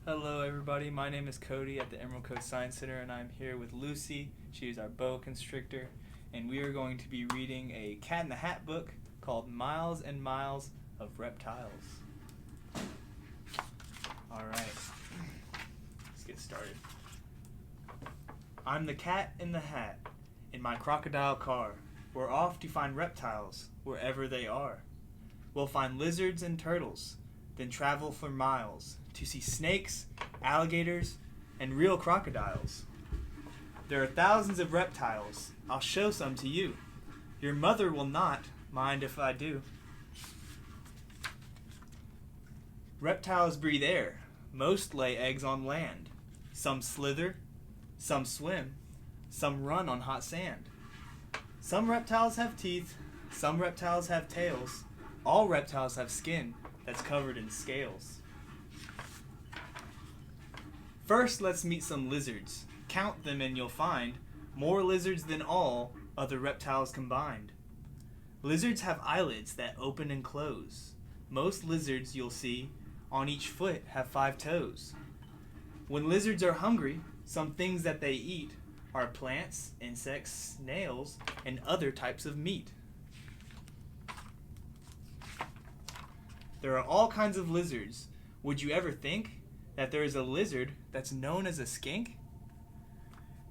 Hello everybody, my name is Cody at the Emerald Coast Science Center and I'm here with Lucy. She is our boa constrictor and we are going to be reading a Cat in the Hat book called Miles and Miles of Reptiles. Alright, let's get started. I'm the cat in the hat in my crocodile car. We're off to find reptiles wherever they are. We'll find lizards and turtles, then travel for miles to see snakes, alligators, and real crocodiles. There are thousands of reptiles. I'll show some to you. Your mother will not mind if I do. Reptiles breathe air. Most lay eggs on land. Some slither, some swim, some run on hot sand. Some reptiles have teeth, some reptiles have tails. All reptiles have skin that's covered in scales. First, let's meet some lizards. Count them and you'll find more lizards than all other reptiles combined. Lizards have eyelids that open and close. Most lizards you'll see on each foot have 5 toes. When lizards are hungry, some things that they eat are plants, insects, snails, and other types of meat. There are all kinds of lizards. Would you ever think that there is a lizard that's known as a skink?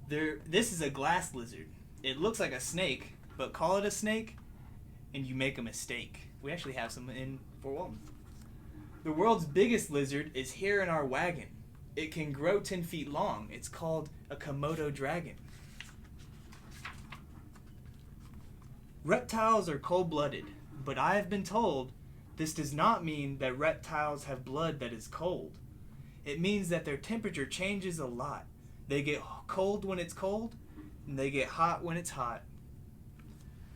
This is a glass lizard. It looks like a snake, but call it a snake and you make a mistake. We actually have some in Fort Walton. The world's biggest lizard is here in our wagon. It can grow 10 feet long. It's called a Komodo Dragon. Reptiles are cold-blooded, but I have been told this does not mean that reptiles have blood that is cold. It means that their temperature changes a lot. They get cold when it's cold, and they get hot when it's hot.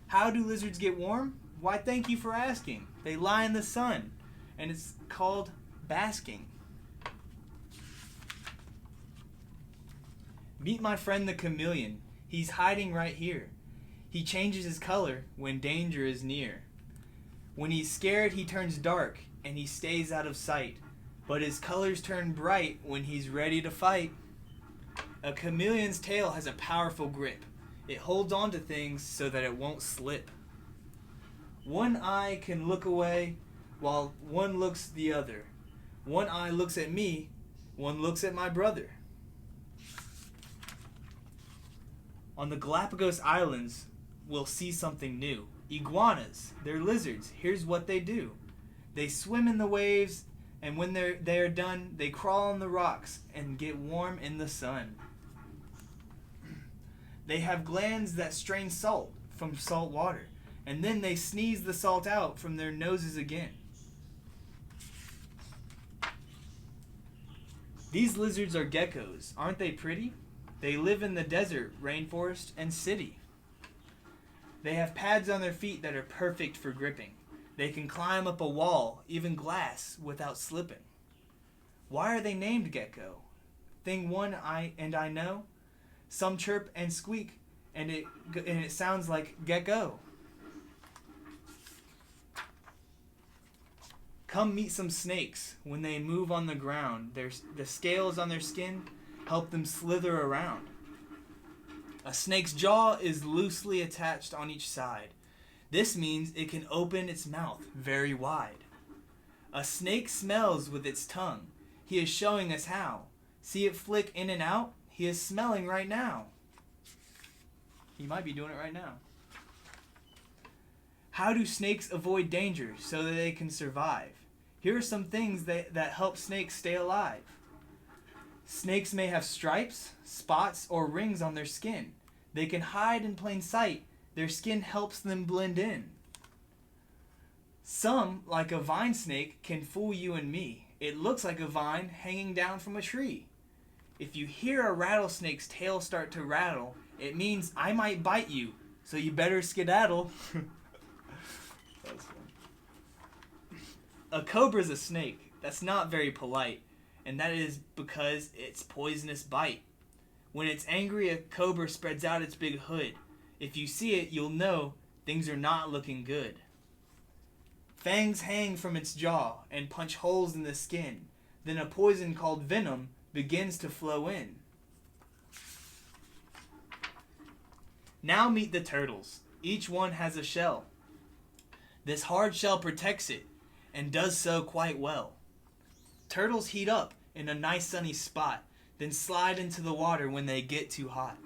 How do lizards get warm? Why, thank you for asking. They lie in the sun, and it's called basking. Meet my friend the chameleon. He's hiding right here. He changes his color when danger is near. When he's scared, he turns dark, and he stays out of sight. But his colors turn bright when he's ready to fight. A chameleon's tail has a powerful grip. It holds on to things so that it won't slip. One eye can look away while one looks the other. One eye looks at me, one looks at my brother. On the Galapagos Islands, we'll see something new. Iguanas, they're lizards. Here's what they do. They swim in the waves, and when they're done, they crawl on the rocks and get warm in the sun. They have glands that strain salt from salt water, and then they sneeze the salt out from their noses again. These lizards are geckos. Aren't they pretty? They live in the desert, rainforest, and city. They have pads on their feet that are perfect for gripping. They can climb up a wall, even glass, without slipping. Why are they named gecko? Thing one I know. Some chirp and squeak, and it sounds like gecko. Come meet some snakes. When they move on the ground, the scales on their skin help them slither around. A snake's jaw is loosely attached on each side. This means it can open its mouth very wide. A snake smells with its tongue. He is showing us how. See it flick in and out? He is smelling right now. He might be doing it right now. How do snakes avoid danger so that they can survive? Here are some things that help snakes stay alive. Snakes may have stripes, spots, or rings on their skin. They can hide in plain sight. Their skin helps them blend in. Some, like a vine snake, can fool you and me. It looks like a vine hanging down from a tree. If you hear a rattlesnake's tail start to rattle, it means I might bite you, so you better skedaddle. That's fun. A cobra's a snake. That's not very polite, and that is because its poisonous bite. When it's angry, a cobra spreads out its big hood. If you see it, you'll know things are not looking good. Fangs hang from its jaw and punch holes in the skin. Then a poison called venom begins to flow in. Now meet the turtles. Each one has a shell. This hard shell protects it, and does so quite well. Turtles heat up in a nice sunny spot, then slide into the water when they get too hot.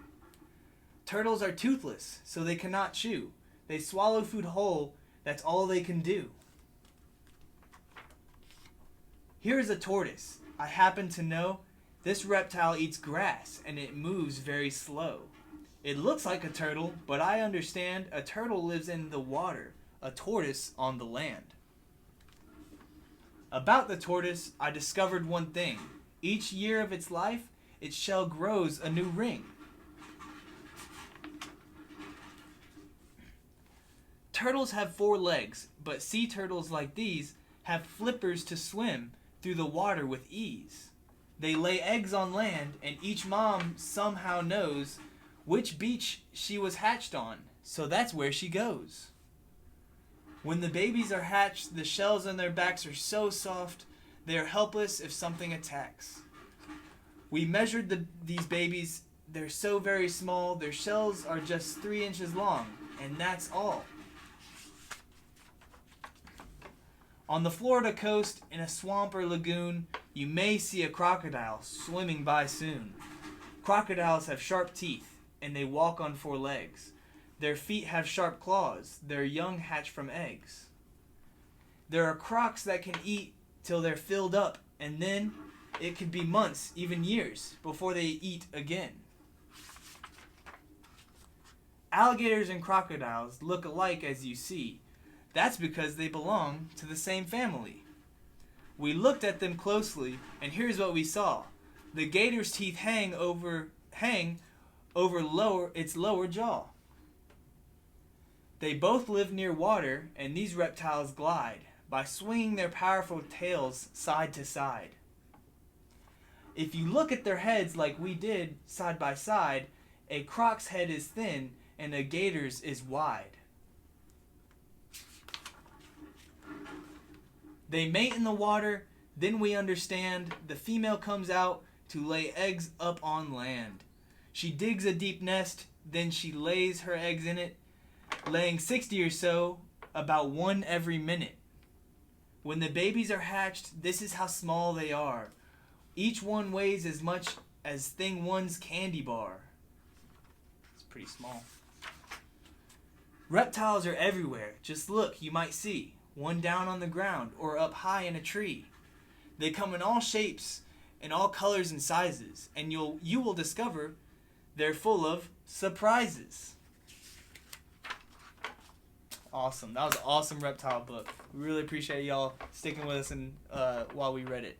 Turtles are toothless, so they cannot chew. They swallow food whole, that's all they can do. Here is a tortoise. I happen to know this reptile eats grass, and it moves very slow. It looks like a turtle, but I understand a turtle lives in the water, a tortoise on the land. About the tortoise, I discovered one thing. Each year of its life, its shell grows a new ring. Turtles have 4 legs, but sea turtles like these have flippers to swim through the water with ease. They lay eggs on land, and each mom somehow knows which beach she was hatched on, so that's where she goes. When the babies are hatched, the shells on their backs are so soft, they are helpless if something attacks. We measured these babies. They're so very small, their shells are just 3 inches long, and that's all. On the Florida coast, in a swamp or lagoon, you may see a crocodile swimming by soon. Crocodiles have sharp teeth, and they walk on 4 legs. Their feet have sharp claws. Their young hatch from eggs. There are crocs that can eat till they're filled up, and then it could be months, even years, before they eat again. Alligators and crocodiles look alike as you see. That's because they belong to the same family. We looked at them closely, and here's what we saw. The gator's teeth hang over its lower jaw. They both live near water, and these reptiles glide by swinging their powerful tails side to side. If you look at their heads like we did side by side, a croc's head is thin and a gator's is wide. They mate in the water, then we understand the female comes out to lay eggs up on land. She digs a deep nest, then she lays her eggs in it, laying 60 or so, about 1 every minute. When the babies are hatched, this is how small they are. Each one weighs as much as Thing 1's candy bar. It's pretty small. Reptiles are everywhere. Just look, you might see one down on the ground or up high in a tree. They come in all shapes and all colors and sizes, and you will discover they're full of surprises. Awesome. That was an awesome reptile book. We really appreciate y'all sticking with us and while we read it.